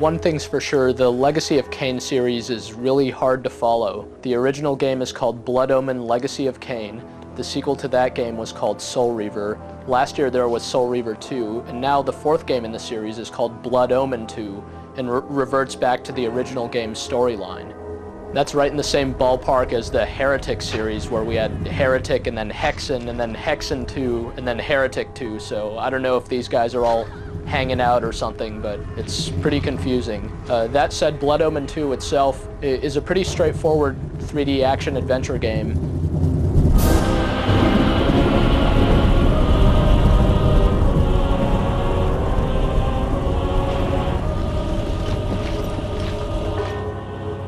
one thing's for sure, the Legacy of Kain series is really hard to follow. The original game is called Blood Omen Legacy of Kain. The sequel to that game was called Soul Reaver. Last year there was Soul Reaver 2, and now the fourth game in the series is called Blood Omen 2, and reverts back to the original game's storyline. That's right in the same ballpark as the Heretic series, where we had Heretic and then Hexen 2, and then Heretic 2, so I don't know if these guys are all hanging out or something, but it's pretty confusing. That said, Blood Omen 2 itself is a pretty straightforward 3D action-adventure game.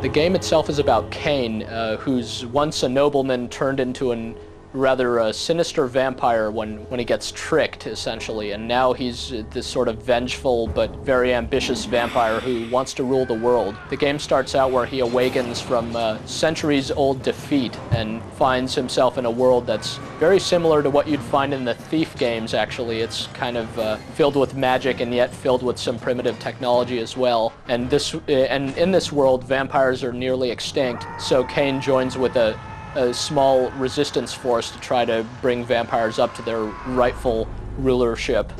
The game itself is about Kain, who's once a nobleman turned into a rather sinister vampire when he gets tricked, essentially, and now he's this sort of vengeful but very ambitious vampire who wants to rule the world. The game starts out where he awakens from centuries-old defeat and finds himself in a world that's very similar to what you'd find in the Thief games, actually. It's kind of filled with magic and yet filled with some primitive technology as well. And in this world, vampires are nearly extinct, so Kain joins with a small resistance force to try to bring vampires up to their rightful rulership.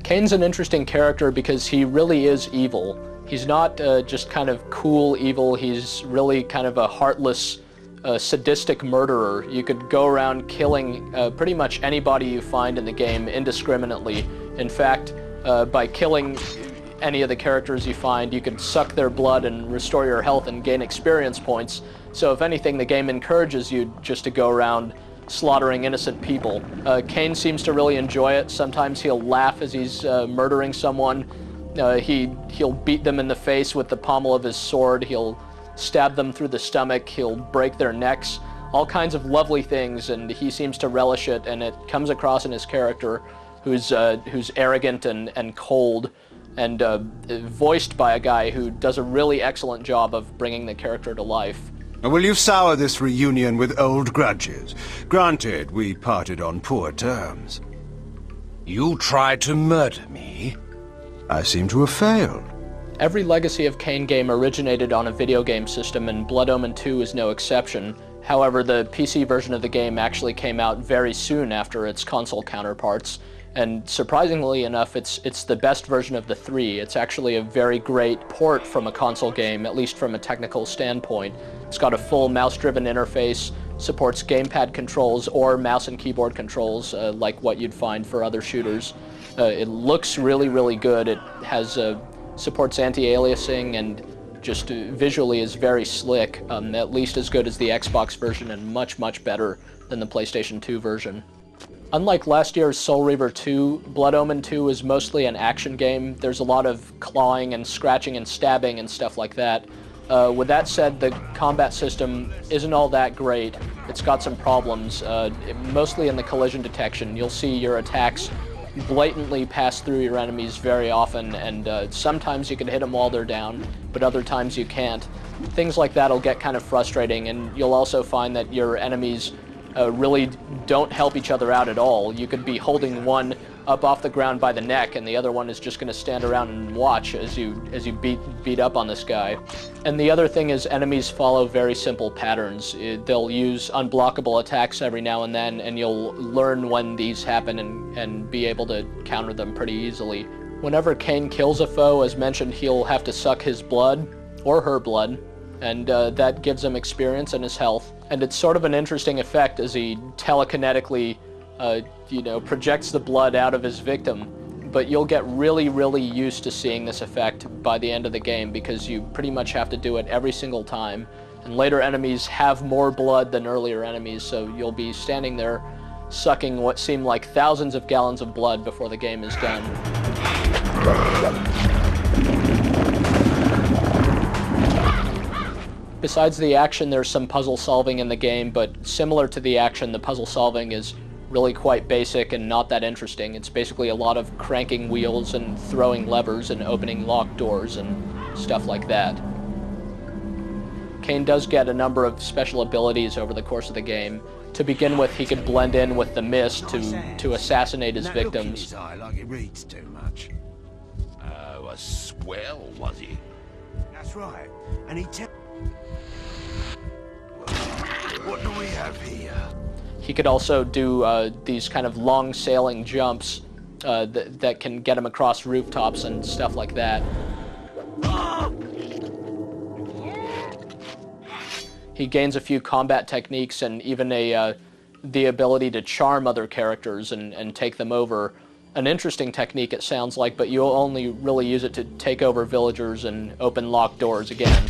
Kain's an interesting character because he really is evil. He's not just kind of cool evil, he's really kind of a heartless, sadistic murderer. You could go around killing pretty much anybody you find in the game indiscriminately. In fact, by killing any of the characters you find, you can suck their blood and restore your health and gain experience points. So if anything, the game encourages you just to go around slaughtering innocent people. Kain seems to really enjoy it. Sometimes he'll laugh as he's murdering someone. He'll beat them in the face with the pommel of his sword. He'll stab them through the stomach. He'll break their necks. All kinds of lovely things, and he seems to relish it, and it comes across in his character, who's arrogant and cold, and voiced by a guy who does a really excellent job of bringing the character to life. Will you sour this reunion with old grudges? Granted, we parted on poor terms. You tried to murder me? I seem to have failed. Every Legacy of Kain game originated on a video game system, and Blood Omen 2 is no exception. However, the PC version of the game actually came out very soon after its console counterparts. And surprisingly enough, it's the best version of the three. It's actually a very great port from a console game, at least from a technical standpoint. It's got a full mouse-driven interface, supports gamepad controls or mouse and keyboard controls, like what you'd find for other shooters. It looks really, really good. It has supports anti-aliasing and just visually is very slick, at least as good as the Xbox version and much, much better than the PlayStation 2 version. Unlike last year's Soul Reaver 2, Blood Omen 2 is mostly an action game. There's a lot of clawing and scratching and stabbing and stuff like that. With that said, the combat system isn't all that great. It's got some problems, mostly in the collision detection. You'll see your attacks blatantly pass through your enemies very often, and sometimes you can hit them while they're down, but other times you can't. Things like that will get kind of frustrating, and you'll also find that your enemies really don't help each other out at all. You could be holding one up off the ground by the neck, and the other one is just going to stand around and watch as you beat up on this guy. And the other thing is enemies follow very simple patterns. They'll use unblockable attacks every now and then, and you'll learn when these happen and be able to counter them pretty easily. Whenever Kain kills a foe, as mentioned, he'll have to suck his blood, or her blood, and that gives him experience and his health. And it's sort of an interesting effect as he telekinetically, projects the blood out of his victim. But you'll get really, really used to seeing this effect by the end of the game because you pretty much have to do it every single time. And later enemies have more blood than earlier enemies, so you'll be standing there sucking what seem like thousands of gallons of blood before the game is done. Besides the action, there's some puzzle solving in the game, but similar to the action, the puzzle solving is really quite basic and not that interesting. It's basically a lot of cranking wheels and throwing levers and opening locked doors and stuff like that. Kain does get a number of special abilities over the course of the game. To begin with, he could blend in with the mist to assassinate his victims. His eye like he reads too much. Oh, a swell, was he? That's right. And he What do we have here? He could also do these kind of long sailing jumps that can get him across rooftops and stuff like that. He gains a few combat techniques and even the ability to charm other characters and take them over. An interesting technique, it sounds like, but you'll only really use it to take over villagers and open locked doors again.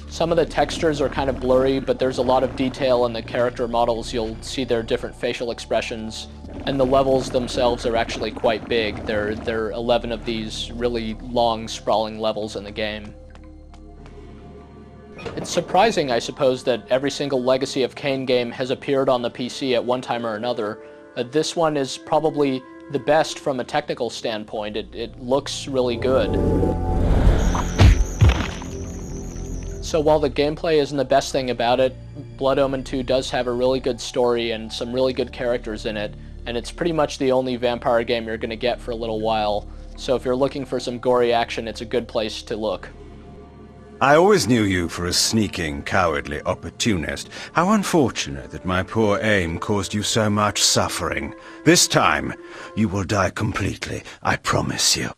Some of the textures are kind of blurry, but there's a lot of detail in the character models. You'll see their different facial expressions, and the levels themselves are actually quite big. There are 11 of these really long, sprawling levels in the game. It's surprising, I suppose, that every single Legacy of Kain game has appeared on the PC at one time or another. This one is probably the best from a technical standpoint. It looks really good. So while the gameplay isn't the best thing about it, Blood Omen 2 does have a really good story and some really good characters in it, and it's pretty much the only vampire game you're going to get for a little while. So if you're looking for some gory action, it's a good place to look. I always knew you for a sneaking, cowardly opportunist. How unfortunate that my poor aim caused you so much suffering. This time, you will die completely, I promise you.